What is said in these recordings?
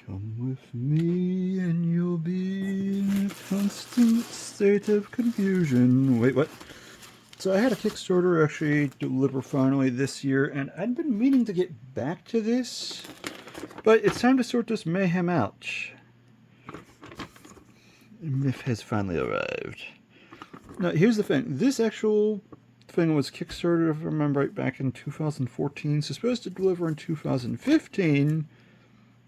Come with me and you'll be in a constant state of confusion. Wait, what? So I had a Kickstarter actually deliver finally this year, and I'd been meaning to get back to this, but it's time to sort this mayhem out. Myth has finally arrived. Now, here's the thing. This actual thing was Kickstarter, if I remember right, back in 2014. So supposed to deliver in 2015,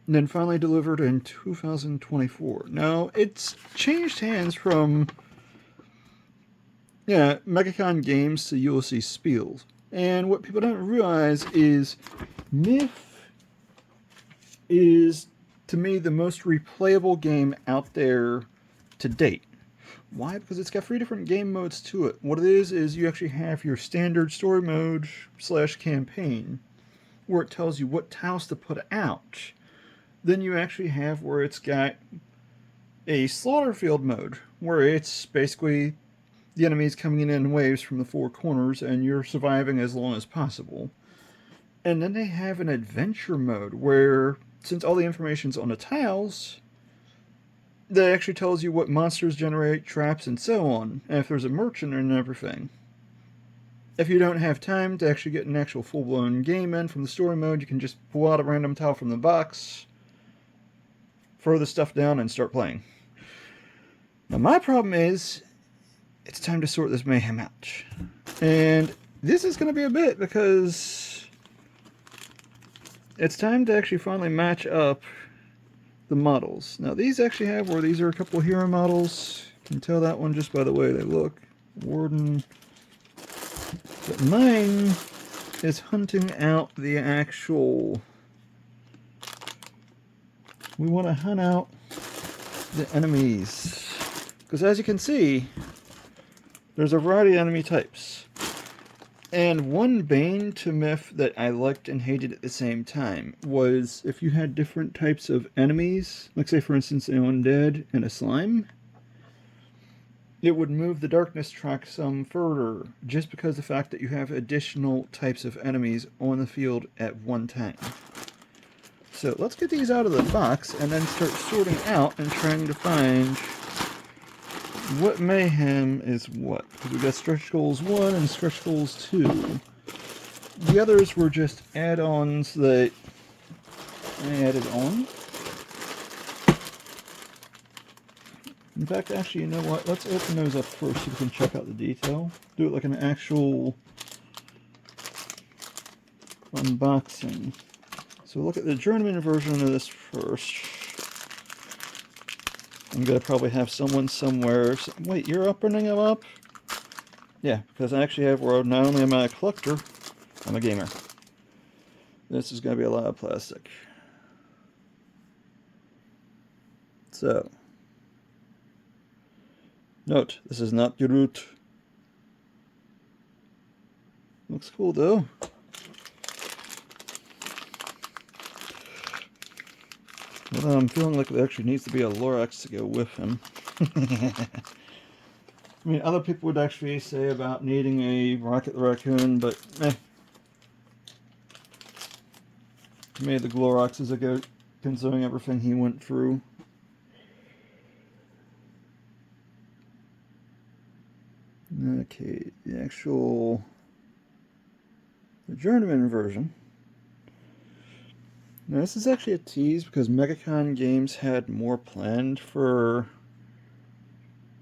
and then finally delivered in 2024. Now, it's changed hands from MegaCon Games to ULC Spiels. And what people don't realize is Myth is, to me, the most replayable game out there to date. Why? Because it's got 3 different game modes to it. What it is you actually have your standard story mode / campaign, where it tells you what tiles to put out. Then you actually have where it's got a slaughter field mode, where it's basically the enemies coming in waves from the 4 corners and you're surviving as long as possible. And then they have an adventure mode where, since all the information's on the tiles, that actually tells you what monsters generate, traps, and so on, and if there's a merchant and everything. If you don't have time to actually get an actual full-blown game in from the story mode, you can just pull out a random tile from the box, throw the stuff down, and start playing. Now my problem is, it's time to sort this mayhem out. And this is going to be a bit, because it's time to actually finally match up the models. Now these actually have where these are a couple of hero models. You can tell that one just by the way they look. Warden. But mine is hunting out the actual... We want to hunt out the enemies. Because as you can see, there's a variety of enemy types. And one bane to Myth that I liked and hated at the same time was if you had different types of enemies, like say for instance an undead and a slime, it would move the darkness track some further just because of the fact that you have additional types of enemies on the field at one time. So let's get these out of the box and then start sorting out and trying to find what mayhem is what. Because we got stretch goals 1 and stretch goals 2. The others were just add-ons that I added on. In fact, actually, you know what? Let's open those up first so we can check out the detail. Do it like an actual unboxing. So look at the journeyman version of this first. I'm going to probably have someone somewhere... Wait, you're opening them up? Yeah, because I actually have where not only am I a collector, I'm a gamer. This is going to be a lot of plastic. So... Note, this is not Groot. Looks cool though. Well, I'm feeling like there actually needs to be a Lorax to go with him. I mean, other people would actually say about needing a Rocket the Raccoon, but to me the Glorox is a goat, considering everything he went through. Okay, the journeyman version. Now this is actually a tease because MegaCon Games had more planned for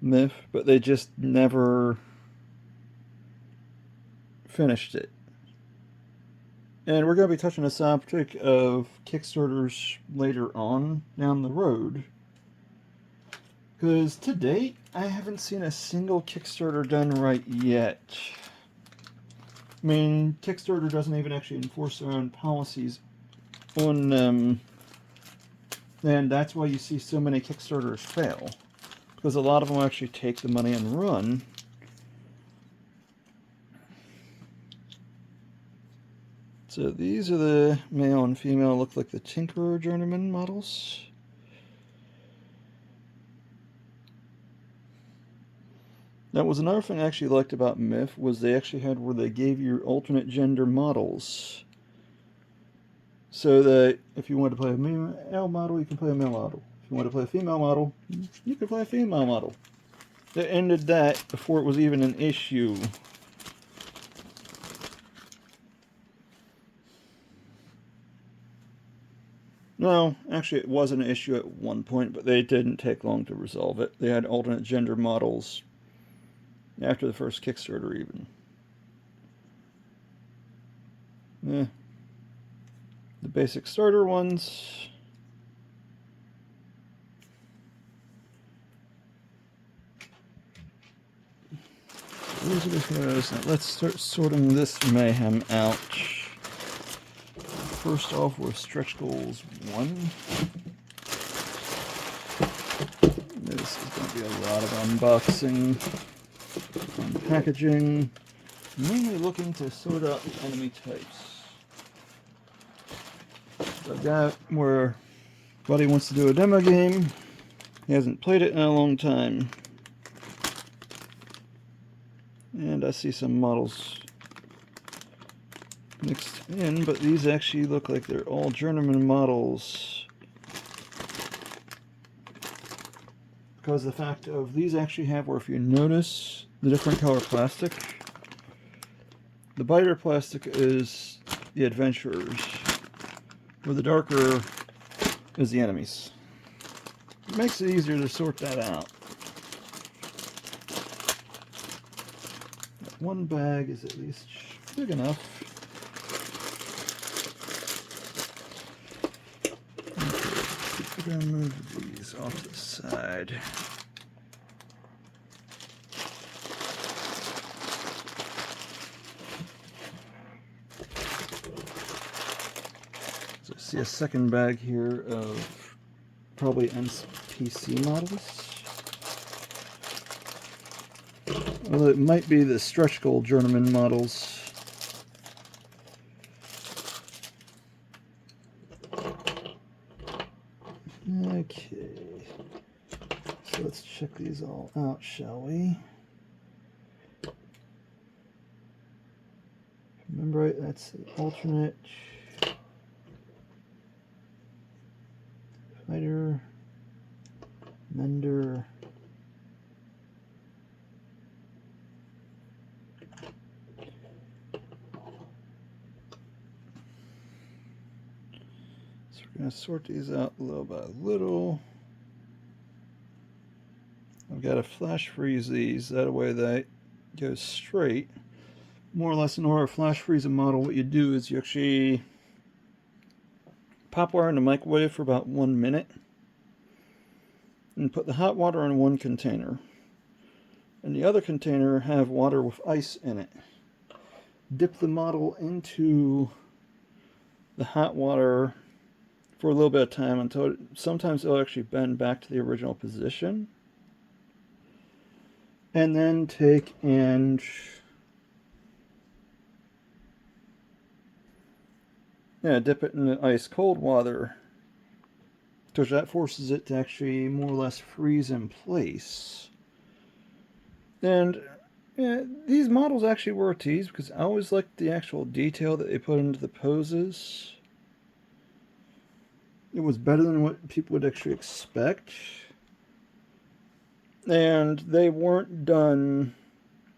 Myth, but they just never finished it. And we're going to be touching this topic of Kickstarters later on down the road. Because to date, I haven't seen a single Kickstarter done right yet. I mean, Kickstarter doesn't even actually enforce their own policies on them. And that's why you see so many Kickstarters fail. Because a lot of them actually take the money and run. So these are the male and female, look like the Tinkerer Journeyman models. That was another thing I actually liked about Myth, was they actually had where they gave you alternate gender models. so that if you want to play a male model, you can play a male model. If you want to play a female model, you can play a female model. They ended that before it was even an issue. No, actually it was an issue at one point, but they didn't take long to resolve it. They had alternate gender models after the first Kickstarter even. The basic starter ones. These are the heroes. Now let's start sorting this mayhem out. First off with Stretch Goals 1. This is going to be a lot of unboxing, unpackaging, mainly looking to sort out the enemy types. So I've got where Buddy wants to do a demo game. He hasn't played it in a long time. And I see some models mixed in, but these actually look like they're all journeyman models. Because the fact of these actually have, where if you notice the different color plastic, the lighter plastic is the adventurers, where the darker is the enemies. It makes it easier to sort that out. One bag is at least big enough. Okay, we're going to move these off to the side. So I see a second bag here of probably NPC models. Well, it might be the stretch goal journeyman models. Okay, so let's check these all out, shall we? Remember, right, that's the alternate fighter, mender. We're going to sort these out little by little. I've got to flash freeze these, that way they go straight. More or less in order to flash freeze a model, what you do is you actually pop water in the microwave for about 1 minute and put the hot water in one container. And the other container have water with ice in it. Dip the model into the hot water for a little bit of time until sometimes it'll actually bend back to the original position. And then take and dip it in the ice cold water, because that forces it to actually more or less freeze in place. And these models actually were a tease, because I always liked the actual detail that they put into the poses. It was better than what people would actually expect. And they weren't done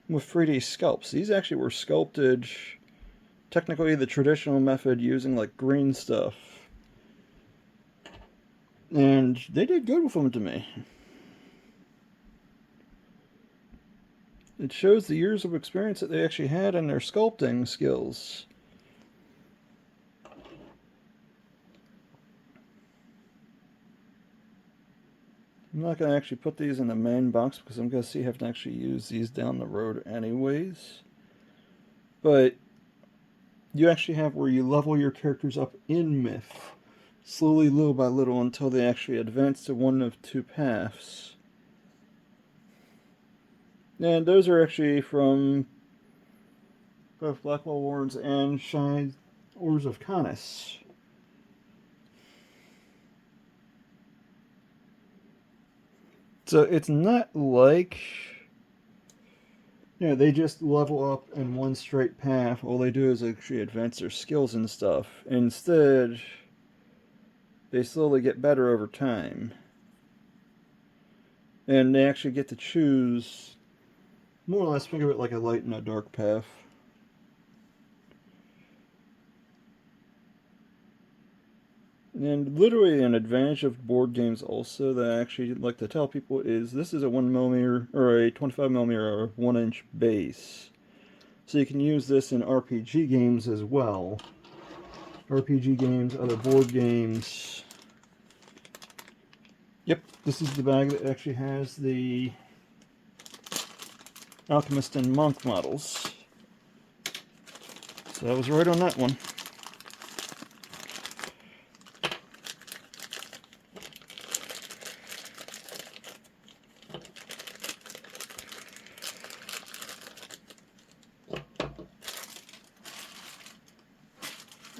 with 3D sculpts. These actually were sculpted, technically the traditional method, using like green stuff. And they did good with them to me. It shows the years of experience that they actually had in their sculpting skills. I'm not going to actually put these in the main box because I'm going to see if I can actually use these down the road anyways. But you actually have where you level your characters up in Myth, slowly, little by little, until they actually advance to one of two paths. And those are actually from both Blackwell Warrens and Shine Ores of Canis. So it's not like, Yeah, they just level up in one straight path. All they do is actually advance their skills and stuff. Instead, they slowly get better over time. And they actually get to choose, more or less, think of it like a light and a dark path. And literally an advantage of board games also that I actually like to tell people is this is a 1mm or a 25mm or 1-inch base. So you can use this in RPG games as well. RPG games, other board games. Yep, this is the bag that actually has the Alchemist and Monk models. So I was right on that one.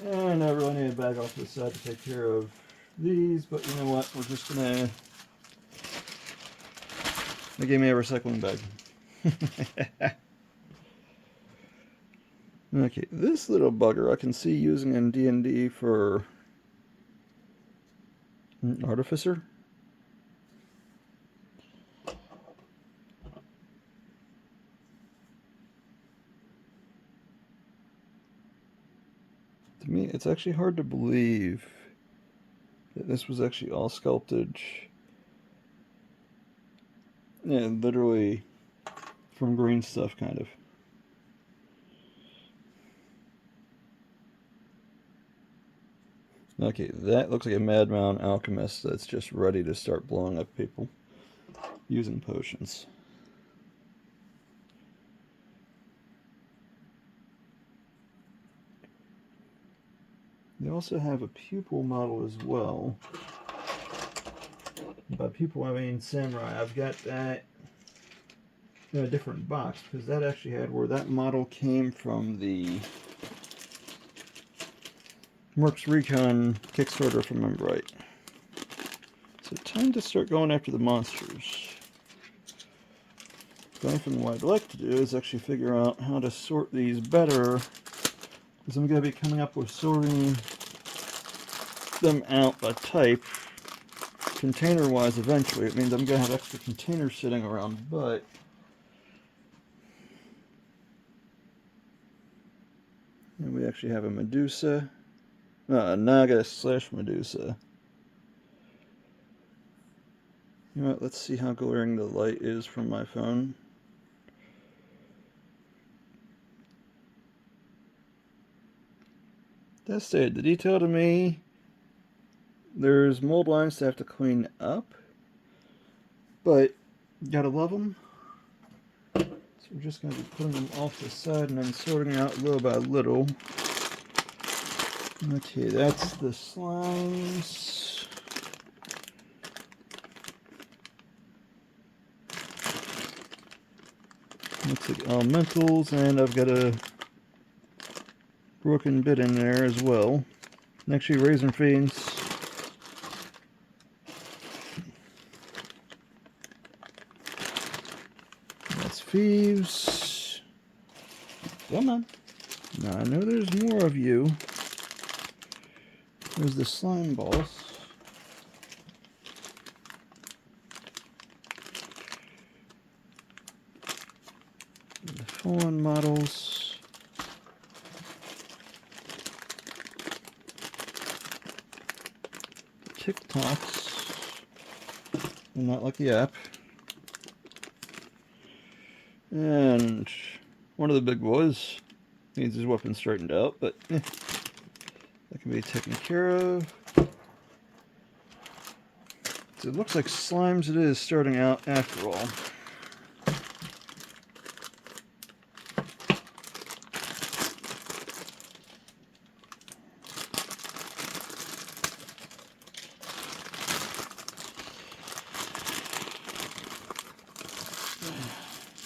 And I really need a bag off to the side to take care of these, but you know what? We're just gonna. They gave me a recycling bag. Okay, this little bugger I can see using in D&D for an artificer. To me, it's actually hard to believe that this was actually all sculpted. Yeah, literally from green stuff, kind of. Okay, that looks like a Madman alchemist that's just ready to start blowing up people using potions. They also have a pupil model as well. By pupil, I mean samurai. I've got that in a different box because that actually had where that model came from the Mercs Recon Kickstarter, if I remember right. So time to start going after the monsters. The only thing what I'd like to do is actually figure out how to sort these better, because I'm going to be coming up with sorting them out by type, container-wise eventually. It means I'm going to have extra containers sitting around, but and we actually have a Medusa, a Naga / Medusa. You know what, let's see how glaring the light is from my phone. That's it. The detail to me, there's mold lines to have to clean up, but gotta love them. So we're just going to be putting them off to the side and then sorting out little by little. Okay, that's the slimes. Looks like elementals, and I've got a broken bit in there as well. And actually, raisin fiends. That's thieves. Come on. Now I know there's more of you. There's the slime balls. The fallen models. TikToks. And not like the app. And one of the big boys needs his weapon straightened out, but that can be taken care of. So it looks like slimes it is starting out after all.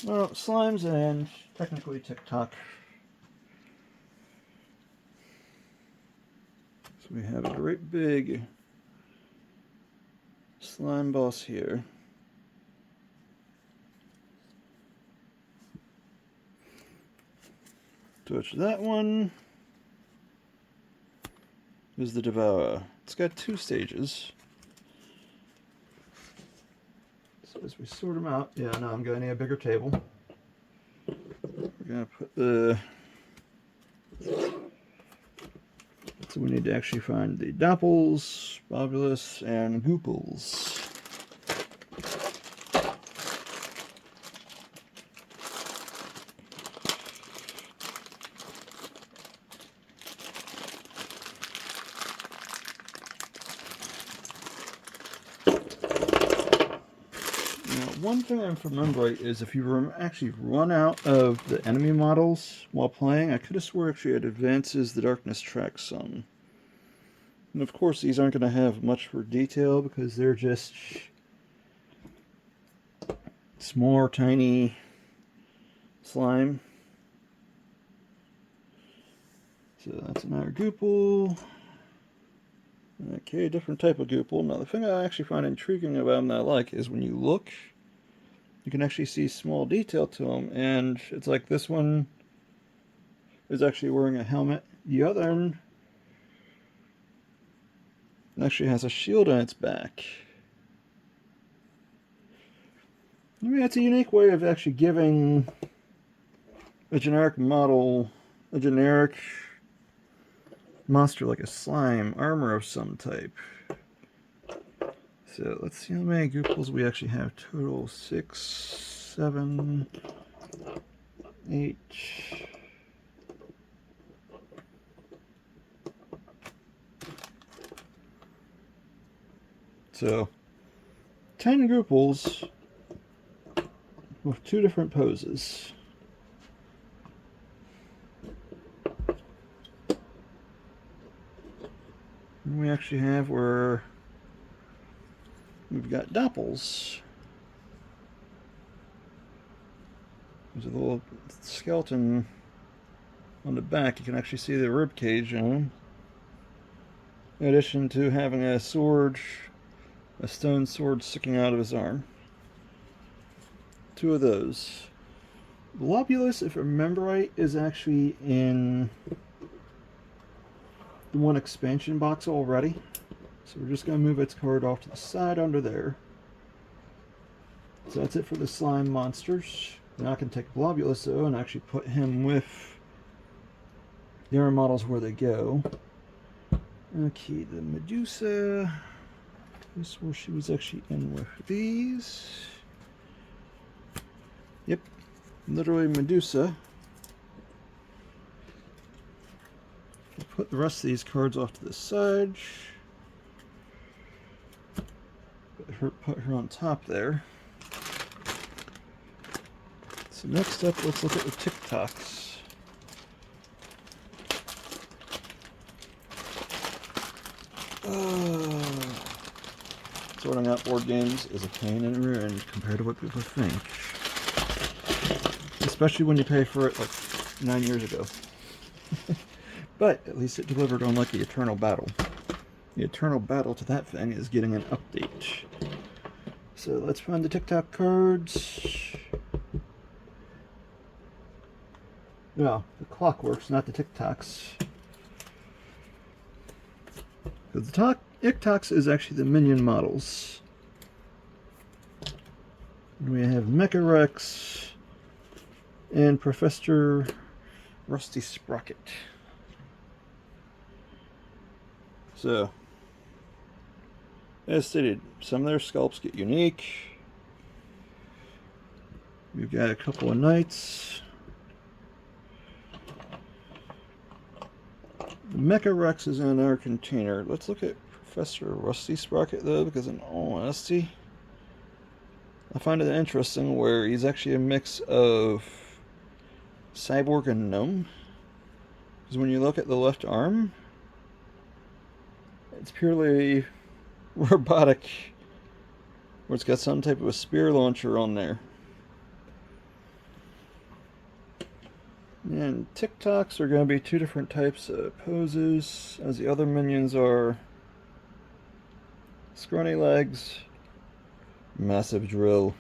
Well, slimes and technically TikTok. So we have a great big slime boss here. Touch that one. Is the Devourer. It's got 2 stages. So as we sort them out, yeah, no, I'm going to need a bigger table. We're going to put the... So we need to actually find the Doppels, Bobulus, and Gooples. One thing I remember right is if you actually run out of the enemy models while playing, I could have swore actually it advances the darkness track some. And of course these aren't going to have much for detail because they're just small, tiny slime. So that's another Goople. Okay, different type of Goople. Now the thing I actually find intriguing about them that I like is when you look, you can actually see small detail to them, and it's like this one is actually wearing a helmet. The other one actually has a shield on its back. I mean, that's a unique way of actually giving a generic model, a generic monster like a slime, armor of some type. So let's see how many Gooples we actually have total. 6, 7, 8. So 10 Gooples with 2 different poses. And we actually have where we've got Doppels. There's a little skeleton on the back. You can actually see the rib cage on him. In addition to having a sword, a stone sword sticking out of his arm. 2 of those. Globulus, if I remember right, is actually in the 1 expansion box already. So we're just going to move its card off to the side under there. So that's it for the slime monsters. Now I can take Globulus though and actually put him with the other models where they go. Okay, the Medusa. This is where she was actually in with these. Yep, literally Medusa. We'll put the rest of these cards off to the side. Put her on top there. So next up, let's look at the TikToks. Sorting out board games is a pain in the rear end compared to what people think. Especially when you pay for it like 9 years ago. But at least it delivered on like the Eternal Battle. The Eternal Battle to that thing is getting an update. So let's find the TikTok cards. Well, the Clockworks, not the TikToks. Because the TikToks is actually the minion models. And we have Mecha Rex and Professor Rusty Sprocket. So, as stated, some of their sculpts get unique. We've got a couple of knights. The Mecha Rex is in our container. Let's look at Professor Rusty Sprocket though, because in all honesty, I find it interesting where he's actually a mix of cyborg and gnome. Because when you look at the left arm, it's purely robotic, where it's got some type of a spear launcher on there. And TikToks are going to be 2 different types of poses, as the other minions are scrawny legs, massive drill.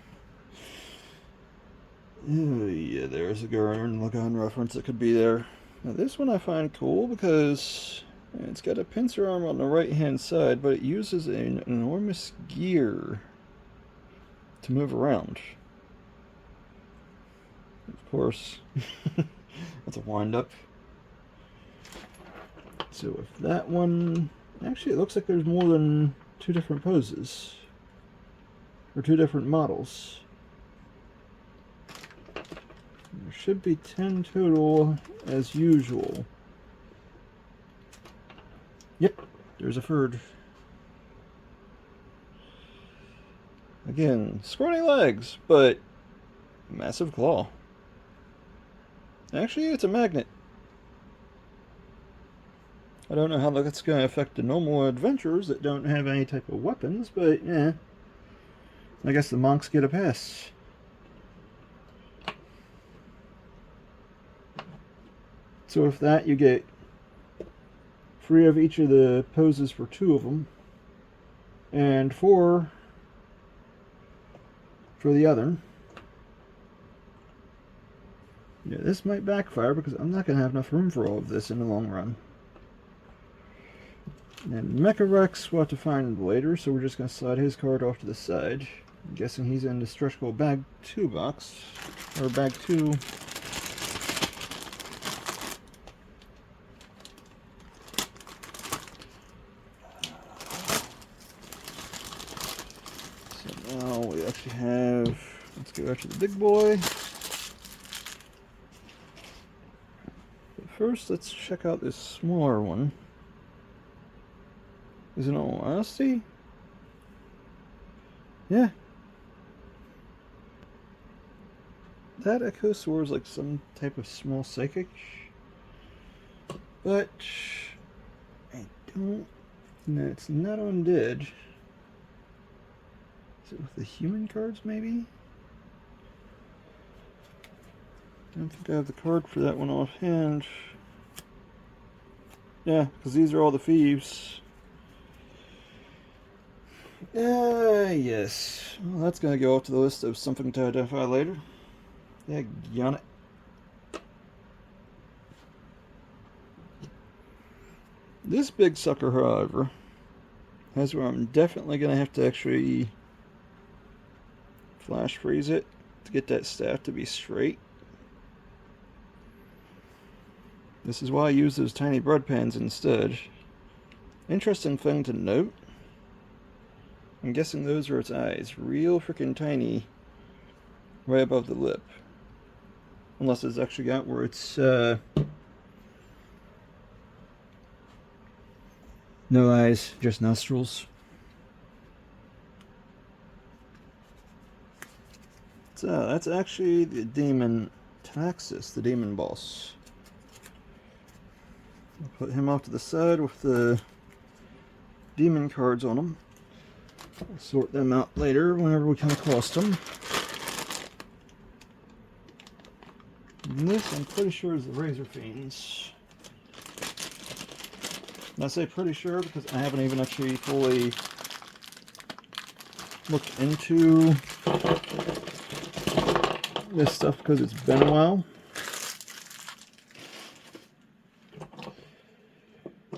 Oh, yeah, there's a Gurren Lagann reference that could be there. Now this one I find cool because it's got a pincer arm on the right hand side, but it uses an enormous gear to move around. Of course, that's a wind up. So with that one, actually it looks like there's more than 2 different poses. Or 2 different models. There should be 10 total as usual. Yep, there's a third. Again, scrawny legs, but massive claw. Actually, it's a magnet. I don't know how that's going to affect the normal adventurers that don't have any type of weapons, but yeah. I guess the monks get a pass. So with that, you get 3 of each of the poses for 2 of them, and 4 for the other. Yeah, this might backfire because I'm not going to have enough room for all of this in the long run. And Mecha Rex we'll have to find later, so we're just going to slide his card off to the side. I'm guessing he's in the stretch goal bag 2 box, or bag 2. So now we actually have, let's go after the big boy. But first, let's check out this smaller one. Is it all honesty? Yeah. That Echosaur is like some type of small psychic. But I don't know, it's not undead. Is it with the human cards maybe? I don't think I have the card for that one offhand. Yeah, because these are all the thieves. Yes. Well, that's going to go off to the list of something to identify later. Yeah, on it. This big sucker, however, has where I'm definitely going to have to actually flash freeze it to get that staff to be straight. This is why I use those tiny bread pans instead. Interesting thing to note. I'm guessing those are its eyes. Real freaking tiny. Right above the lip. Unless it's actually got where it's, no eyes, just nostrils. So, that's actually the demon Taxis, the demon boss. I'll put him off to the side with the demon cards on him. We'll sort them out later whenever we come across them. And this, I'm pretty sure, is the Razor Fiends. And I say pretty sure because I haven't even actually fully looked into this stuff because it's been a while.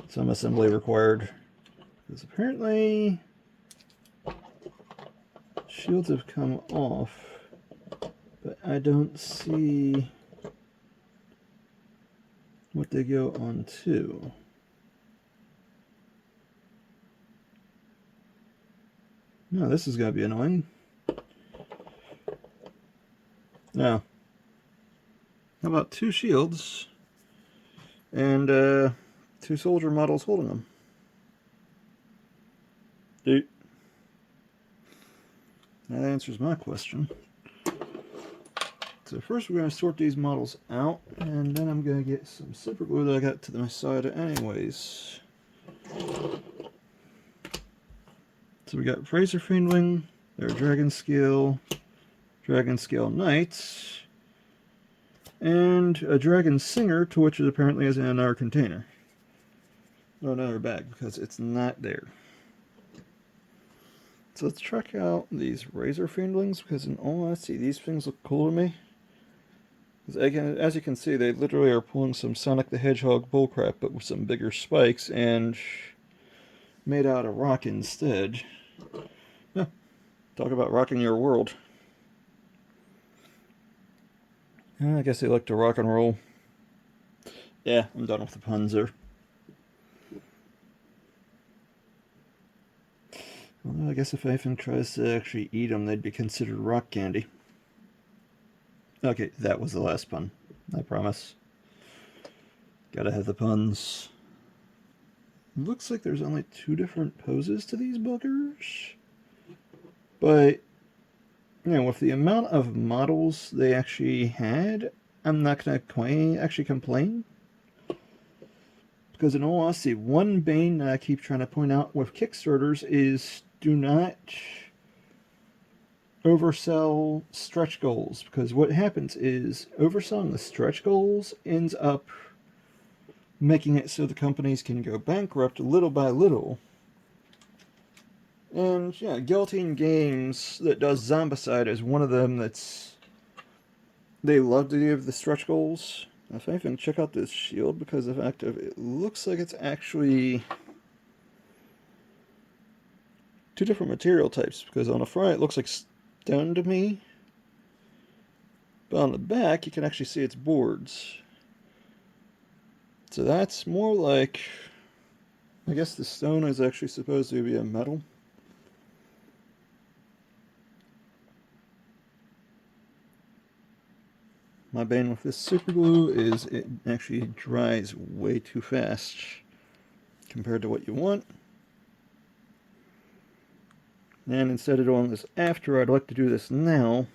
Some assembly required. Because apparently shields have come off, but I don't see what they go on to. No, this is going to be annoying. Now, how about 2 shields and 2 soldier models holding them? Dude. That answers my question. So first we're going to sort these models out, and then I'm going to get some super glue that I got to my side anyways. So we got Razor Fiendling, their Dragon Scale Knights, and a Dragon Singer, to which it apparently is in another container. Or another bag, because it's not there. So let's check out these Razor Fiendlings, because in all honesty, these things look cool to me. As you can see, they literally are pulling some Sonic the Hedgehog bullcrap, but with some bigger spikes and made out of rock instead. Yeah, talk about rocking your world. I guess they like to rock and roll. Yeah, I'm done with the puns there. Although I guess if anything tries to actually eat them, they'd be considered rock candy. Okay, that was the last pun. I promise. Gotta have the puns. Looks like there's only 2 different poses to these buggers. But, you know, with the amount of models they actually had, I'm not going to actually complain. Because in all honesty, one bane that I keep trying to point out with Kickstarters is do not oversell stretch goals. Because what happens is overselling the stretch goals ends up making it so the companies can go bankrupt little by little. And yeah, Guillotine Games that does Zombicide is one of them that's... They love to give the stretch goals. If anything, check out this shield because of the fact of it looks like it's actually 2 different material types. Because on the front it looks like stone to me, but on the back you can actually see it's boards. So that's more like, I guess the stone is actually supposed to be a metal. My bane with this super glue is it actually dries way too fast compared to what you want. And instead of doing this after, I'd like to do this now.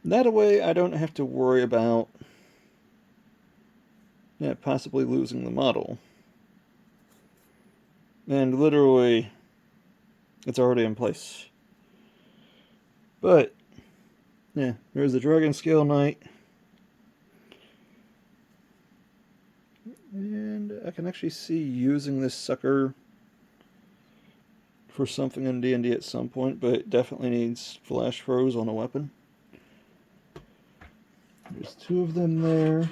That way I don't have to worry about possibly losing the model. And literally, it's already in place. But, yeah, there's the Dragon Scale Knight. And I can actually see using this sucker for something in D&D at some point, but it definitely needs flash throws on a weapon. There's 2 of them there.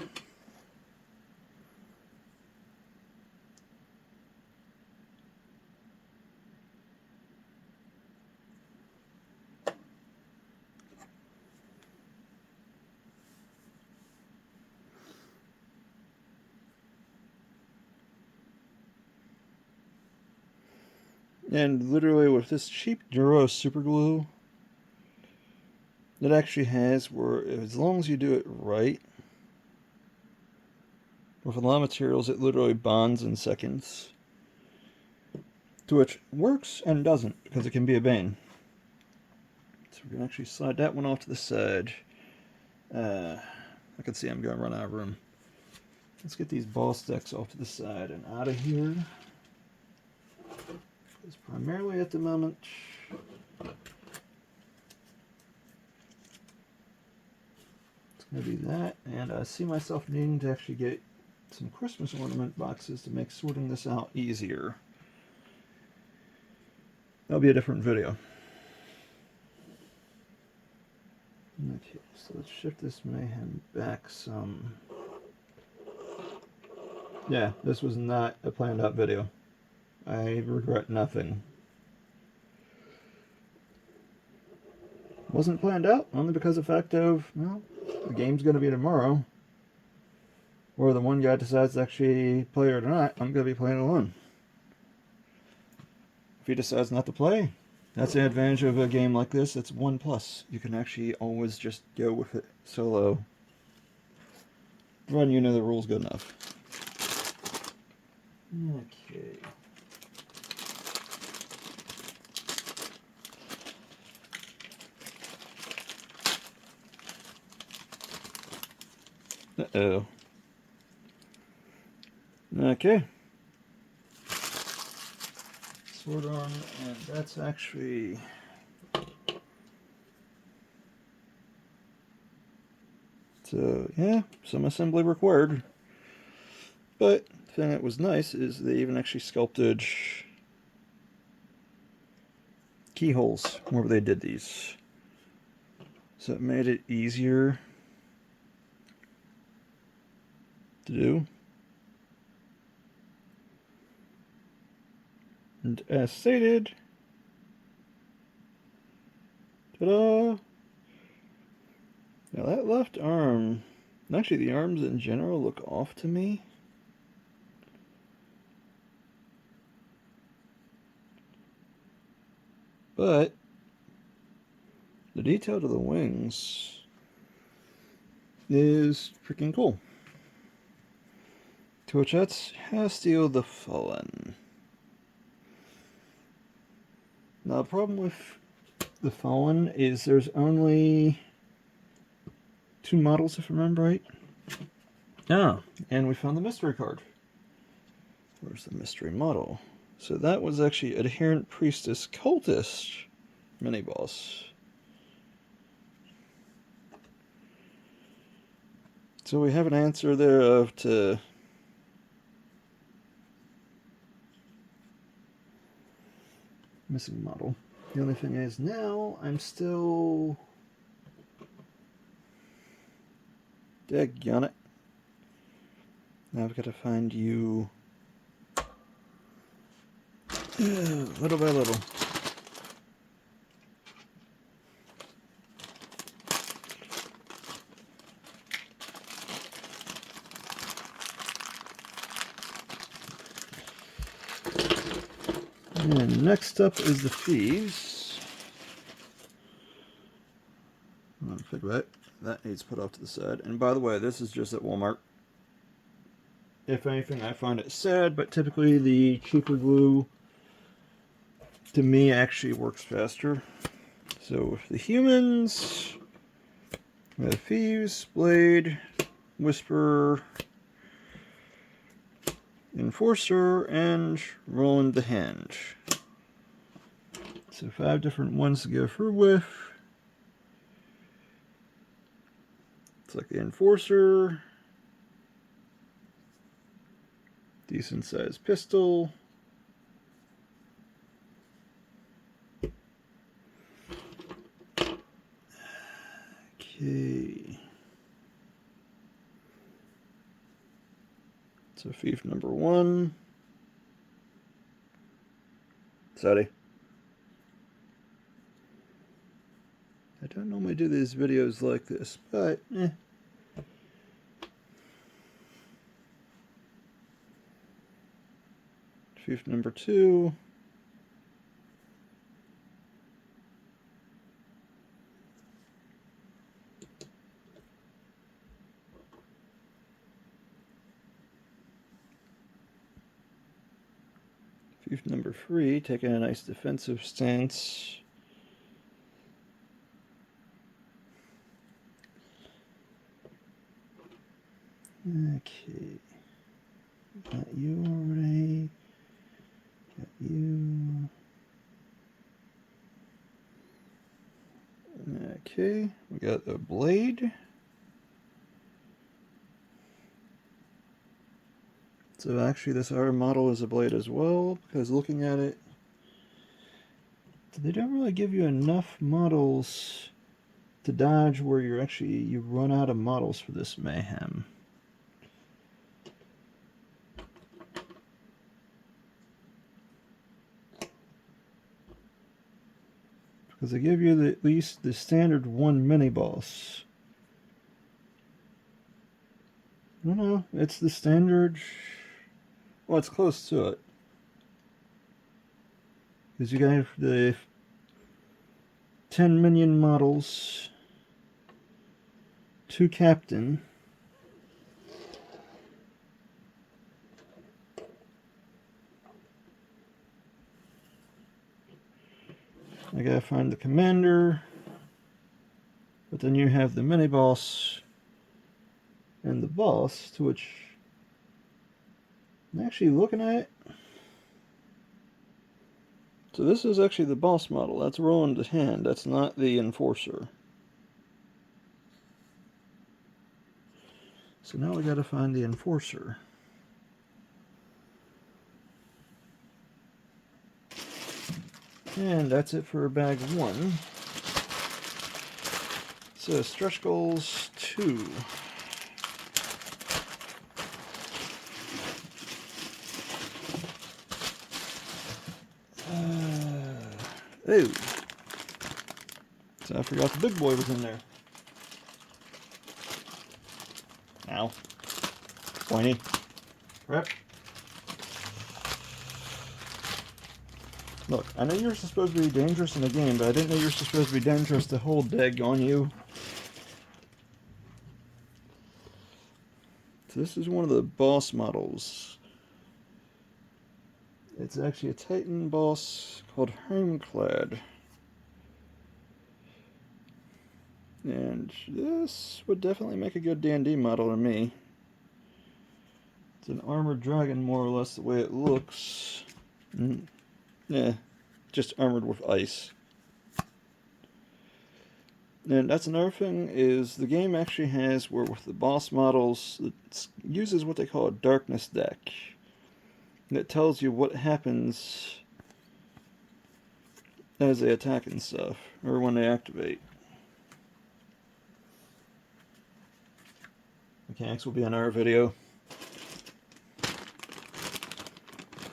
And literally with this cheap Duro super glue, it actually has where as long as you do it right, with a lot of materials it literally bonds in seconds. To which works and doesn't, because it can be a bane. So we're going to actually slide that one off to the side. I can see I'm going to run out of room. Let's get these ball sticks off to the side and out of here. Because primarily at the moment, it's going to be that. And I see myself needing to actually get some Christmas ornament boxes to make sorting this out easier. That'll be a different video. Okay, so let's shift this mayhem back some. Yeah, this was not a planned out video. I regret nothing. Wasn't planned out, only because of the fact of, well, the game's going to be tomorrow. Or the one guy decides to actually play it or not, I'm going to be playing alone. If he decides not to play, that's the advantage of a game like this. It's 1+. You can actually always just go with it solo. Provided you know the rules good enough. Okay. Uh-oh. Okay. Sword arm, and that's actually... So, yeah, some assembly required. But the thing that was nice is they even actually sculpted keyholes wherever they did these. So it made it easier to do. And as stated, ta-da! Now that left arm, actually the arms in general look off to me. But the detail to the wings is freaking cool. To which that's Hasteel the Fallen. Now the problem with the Fallen is there's only 2 models, if I remember right. Ah, and we found the mystery card. Where's the mystery model? So that was actually Adherent Priestess Cultist mini-boss. So we have an answer there of to missing model. The only thing is now I'm still... Daggone it. Now I've got to find you little by little. And next up is the Thieves. Think about it. That needs put off to the side. And by the way, this is just at Walmart. If anything, I find it sad, but typically the cheaper glue, to me, actually works faster. So the humans, we have Thieves, Blade, Whisperer, Enforcer, and Roland the Henge. So 5 different ones to go through with. It's like the Enforcer, decent sized pistol, okay, so thief number 1, sorry, I don't normally do these videos like this, but Thief number 2. Thief number 3, taking a nice defensive stance. Okay. Got you already. Got you. Okay, we got the Blade. So actually this other model is a Blade as well, because looking at it, they don't really give you enough models to dodge where you run out of models for this mayhem. Because they give you at least the standard 1 mini boss. I don't know, it's the standard. Well, it's close to it. Because you got the 10 minion models, 2 captain, I gotta find the commander, but then you have the mini boss and the boss, to which I'm actually looking at it. So this is actually the boss model. That's Roland the Hand. That's not the Enforcer. So now we gotta find the Enforcer. And that's it for bag 1. So stretch goals 2. Oh. So I forgot the big boy was in there. Ow. Pointy. Crap. Look, I know you're supposed to be dangerous in the game, but I didn't know you were supposed to be dangerous to hold daggone you. So this is one of the boss models. It's actually a Titan boss called Homeclad. And this would definitely make a good D&D model to me. It's an armored dragon, more or less, the way it looks. Yeah, just armored with ice. And that's another thing, is the game actually has, where with the boss models, it uses what they call a darkness deck. And it tells you what happens as they attack and stuff, or when they activate. Mechanics will be in our video.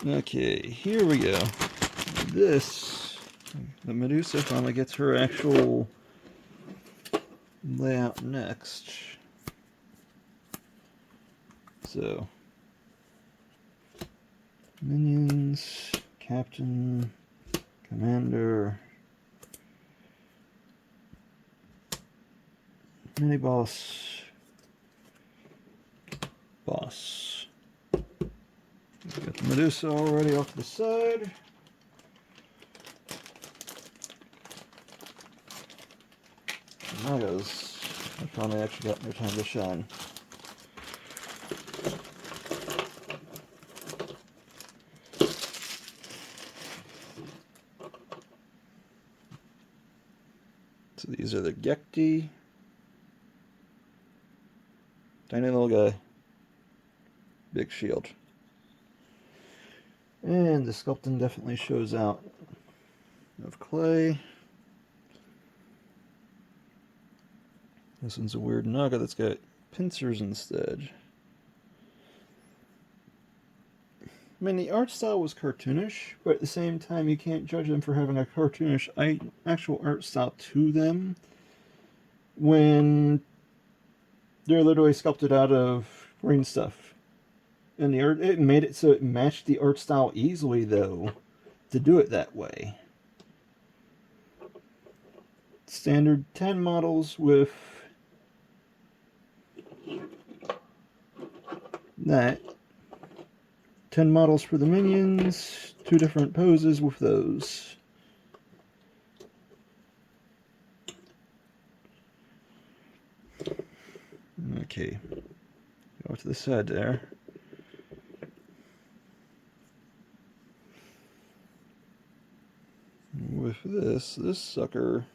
Okay, here we go. This, the Medusa finally gets her actual layout next. So, minions, captain, commander, mini boss, boss. Got the Medusa already off to the side. Nagas, I finally actually got no time to shine. So these are the Gekti. Tiny little guy. Big shield. And the sculpting definitely shows out of clay. This one's a weird Naga that's got pincers instead. I mean, the art style was cartoonish, but at the same time, you can't judge them for having a cartoonish actual art style to them when they're literally sculpted out of green stuff. And the art, it made it so it matched the art style easily, though, to do it that way. Standard 10 models with that. 10 models for the minions, 2 different poses with those. Okay, go to the side there. With this sucker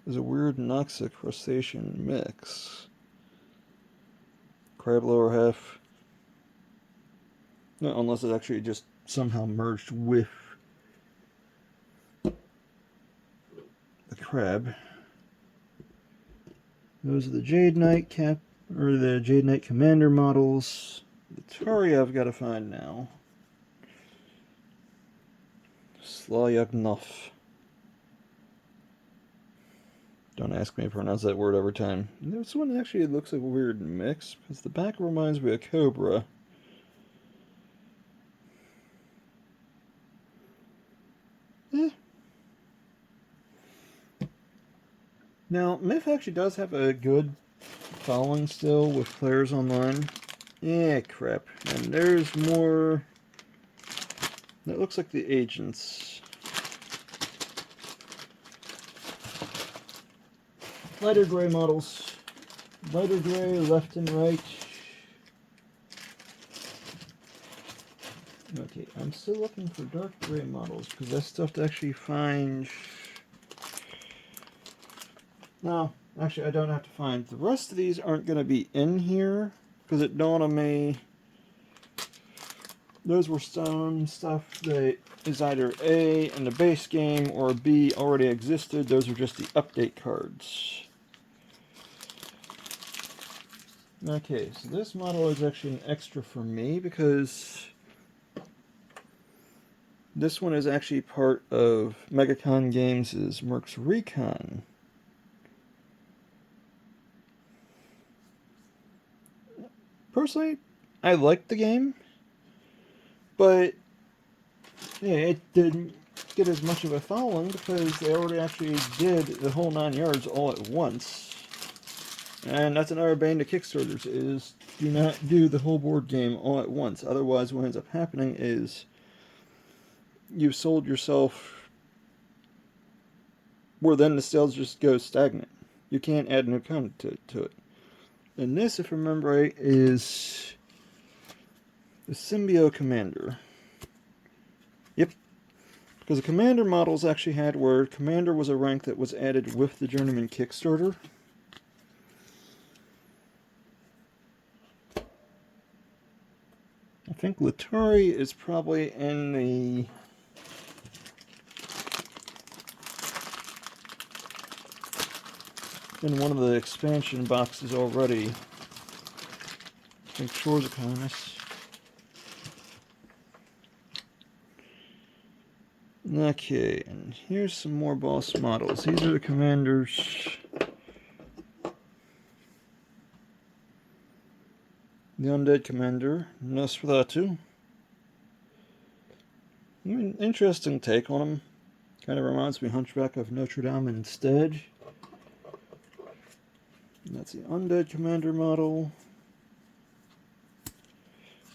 is a weird Noxic crustacean mix. Crab lower half. No, unless it actually just somehow merged with the crab. Those are the Jade Knight or the Jade Knight Commander models. The Tari I've got to find now. Slayagnov. Don't ask me to pronounce that word every time. This one actually looks like a weird mix, because the back reminds me of Cobra. Now, Myth actually does have a good following still with players online. Yeah, crap. And there's more. That looks like the agents. Lighter gray models. Lighter gray, left and right. Okay, I'm still looking for dark gray models, because that's tough to actually find. No, actually I don't have to find. The rest of these aren't going to be in here, because it dawned on me those were stone stuff that is either A, in the base game, or B, already existed. Those are just the update cards. Okay, so this model is actually an extra for me, because This one is actually part of Megacon Games' Mercs Recon. Personally, I liked the game, but yeah, it didn't get as much of a following because they already actually did the whole 9 yards all at once. And that's another bane to Kickstarters, is do not do the whole board game all at once. Otherwise, what ends up happening is you've sold yourself where then the sales just go stagnant. You can't add new content to it. And this, if I remember right, is the Symbio Commander. Yep. Because the Commander models actually had where Commander was a rank that was added with the Journeyman Kickstarter. I think Latari is probably in one of the expansion boxes already. I think Shores Economist. Okay, and here's some more boss models. These are the commanders. The Undead Commander, Nosferatu. I mean, interesting take on him. Kind of reminds me of Hunchback of Notre Dame instead. And that's the Undead Commander model.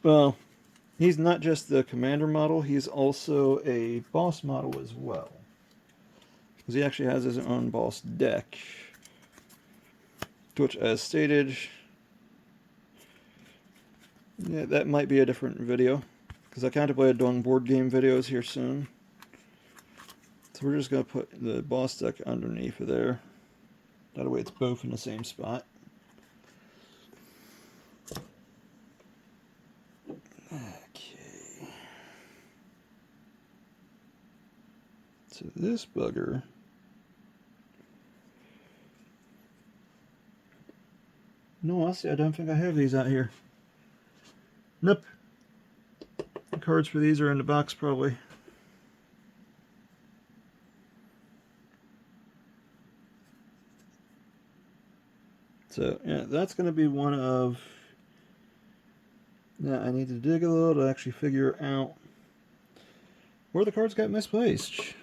Well, he's not just the Commander model, he's also a boss model as well. Because he actually has his own boss deck. Which, as stated, yeah, that might be a different video. Because I contemplated doing board game videos here soon. So we're just going to put the boss deck underneath of there. That way it's both in the same spot. Okay. So this bugger. No, honestly, I don't think I have these out here. Nope. The cards for these are in the box, probably. So, yeah, that's going to be one of... Yeah, I need to dig a little to actually figure out where the cards got misplaced.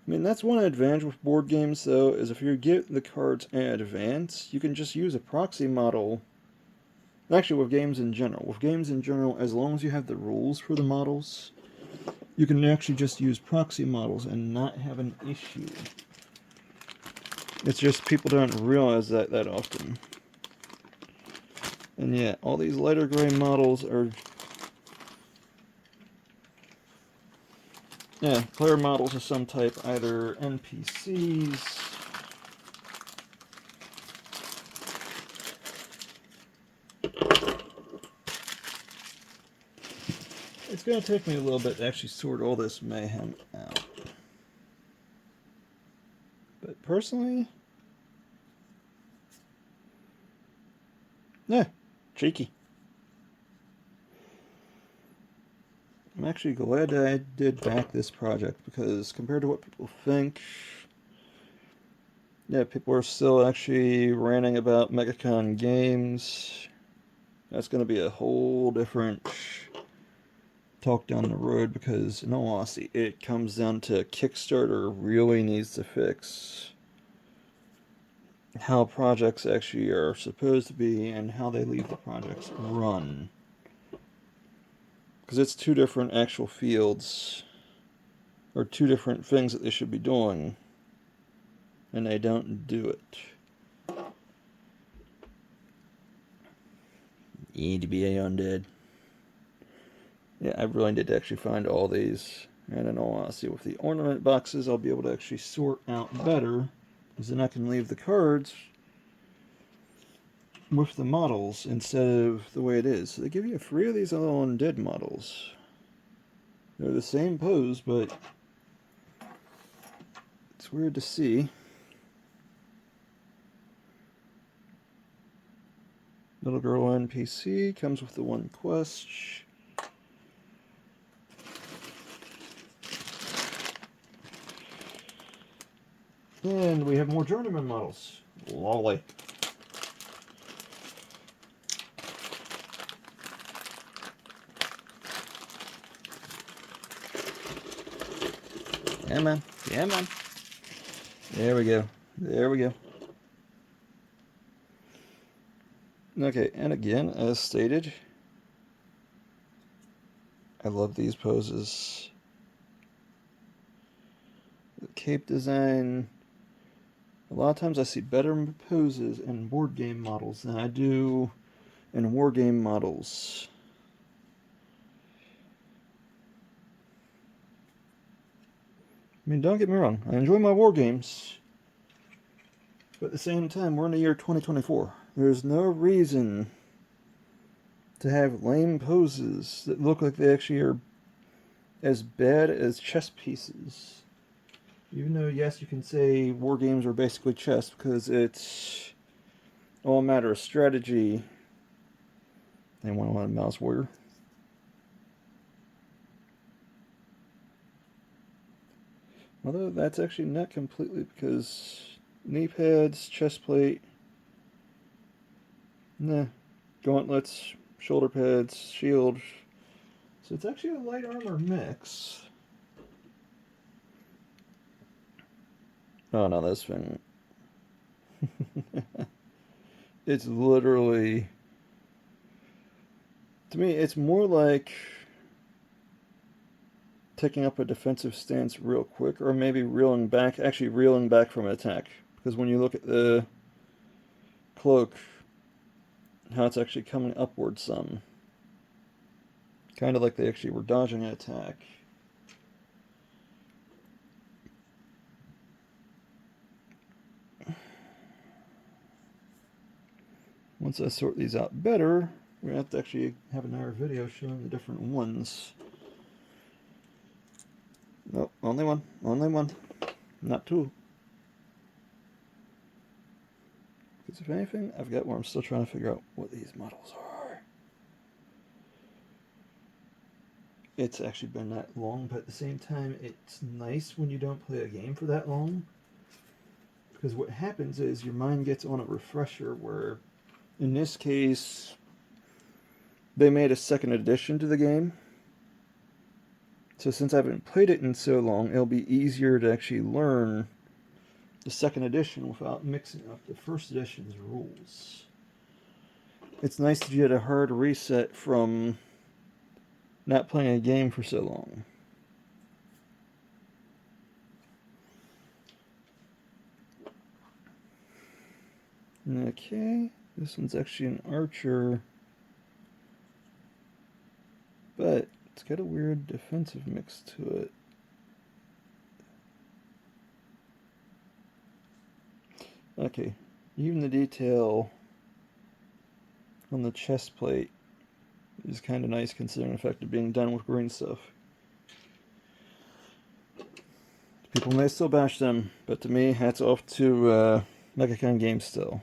I mean, that's one advantage with board games, though, is if you get the cards in advance, you can just use a proxy model. Actually, with games in general. With games in general, as long as you have the rules for the models, you can actually just use proxy models and not have an issue. It's just people don't realize that often. And yeah, all these lighter gray models are... Yeah, player models of some type, either NPCs... It's going to take me a little bit to actually sort all this mayhem out. But personally... Yeah, cheeky. I'm actually glad that I did back this project, because compared to what people think... Yeah, people are still actually ranting about Megacon Games. That's going to be a whole different talk down the road, because in all honesty, it comes down to Kickstarter really needs to fix how projects actually are supposed to be and how they leave the projects run. Because it's two different actual fields, or two different things that they should be doing, and they don't do it. You need to be a undead. Yeah, I really did actually find all these. And in all honesty, with the ornament boxes, I'll be able to actually sort out better, because then I can leave the cards with the models instead of the way it is. So they give you 3 of these little undead models. They're the same pose, but it's weird to see. Little Girl NPC comes with the one quest. And we have more journeyman models. Lovely. Yeah, man. Yeah, man. There we go. There we go. Okay, and again, as stated, I love these poses. The cape design. A lot of times I see better poses in board game models than I do in war game models. I mean, don't get me wrong, I enjoy my war games, but at the same time, we're in the year 2024. There's no reason to have lame poses that look like they actually are as bad as chess pieces. Even though, yes, you can say war games are basically chess because it's all a matter of strategy. Anyone want a mouse warrior? Although that's actually not completely, because knee pads, chest plate, nah, gauntlets, shoulder pads, shield. So it's actually a light armor mix. Oh no, this thing. It's literally, to me, it's more like taking up a defensive stance real quick, or maybe reeling back from an attack. Because when you look at the cloak, how it's actually coming upward some. Kind of like they actually were dodging an attack. Once I sort these out better, we're going to have to actually have another video showing the different ones. Nope, only one. Only one. Not two. Because if anything, I've got where I'm still trying to figure out what these models are. It's actually been that long, but at the same time, it's nice when you don't play a game for that long. Because what happens is your mind gets on a refresher where, in this case, they made a second edition to the game. So since I haven't played it in so long, it'll be easier to actually learn the second edition without mixing up the first edition's rules. It's nice to get a hard reset from not playing a game for so long. Okay, this one's actually an archer, but it's got a weird defensive mix to it. Okay, even the detail on the chest plate is kind of nice considering the fact of being done with green stuff. People may still bash them, but to me, hats off to Megacon Games still.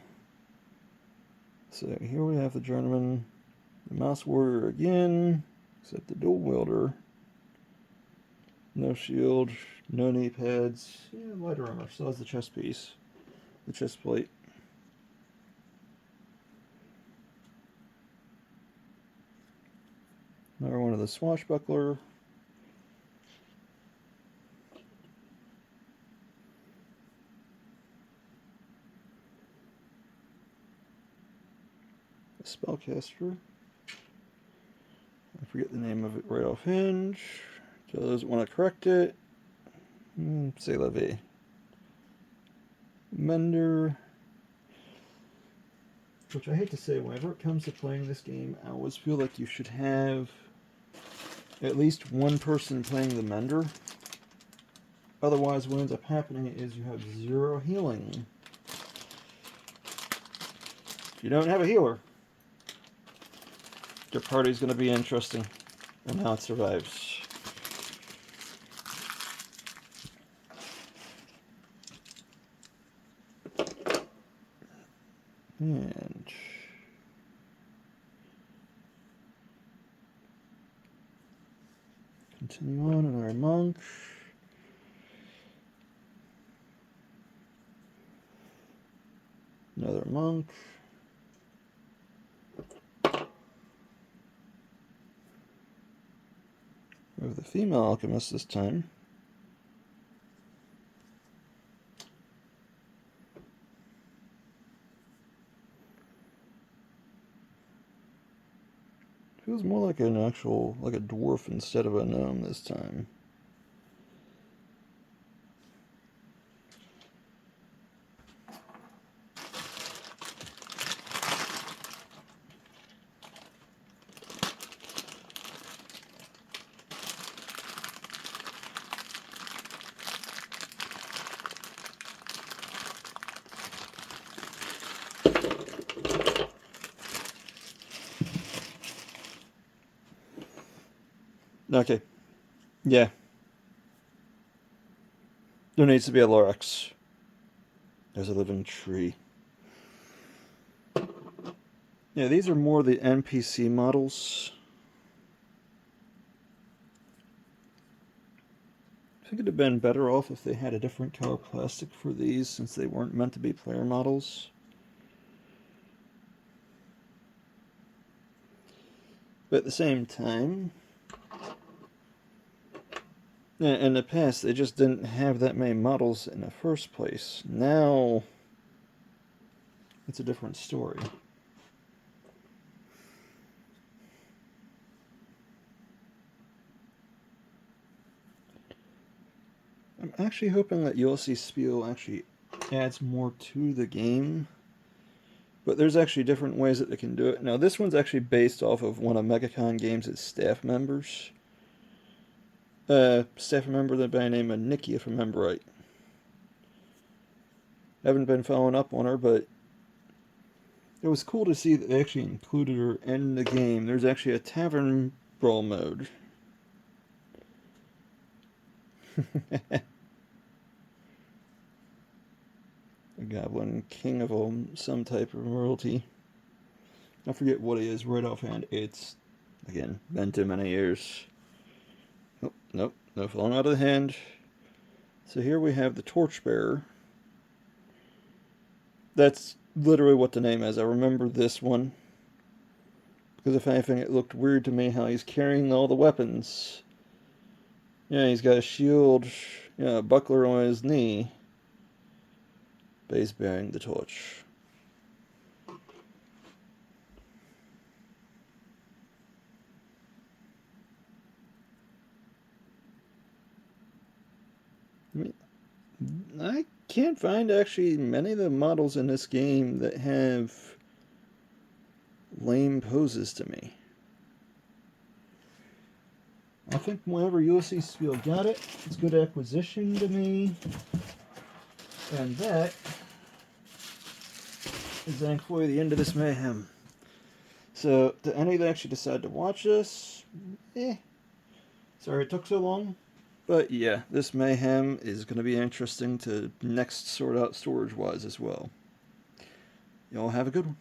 So here we have the journeyman, the mouse warrior again, except the dual wielder. No shield, no knee pads, yeah, lighter armor, still has the chest piece, the chest plate. Another one of the swashbuckler. Spellcaster. I forget the name of it right offhand. So those that want to correct it. C'est la vie. Mender. Which I hate to say, whenever it comes to playing this game, I always feel like you should have at least one person playing the mender. Otherwise, what ends up happening is you have zero healing. If you don't have a healer, your party's going to be interesting and how it survives. And Continue on, another monk. Another monk. We have the female alchemist this time. Feels more like an actual, like a dwarf instead of a gnome this time. Okay. Yeah. There needs to be a Lorax. There's a living tree. Yeah, these are more the NPC models. I think it'd have been better off if they had a different color plastic for these, since they weren't meant to be player models. But at the same time, in the past, they just didn't have that many models in the first place. Now, it's a different story. I'm actually hoping that Yossi Spiel actually adds more to the game. But there's actually different ways that they can do it. Now, this one's actually based off of one of MegaCon Games' staff members. Staff member by the name of Nikki, if I remember right. Haven't been following up on her, but it was cool to see that they actually included her in the game. There's actually a tavern brawl mode. A goblin king of some type of royalty. I forget what he is right offhand. It's, again, been too many years. Oh, nope, no falling out of the hand. So here we have the Torchbearer. That's literally what the name is. I remember this one. Because if anything, it looked weird to me how he's carrying all the weapons. Yeah, he's got a shield, a buckler on his knee. But he's bearing the torch. I can't find actually many of the models in this game that have lame poses to me. I think whenever Yossi Spiel got it, it's good acquisition to me. And that is thankfully the end of this mayhem. So, to any that actually decide to watch this, sorry it took so long. But yeah, this mayhem is going to be interesting to next sort out storage-wise as well. Y'all have a good one.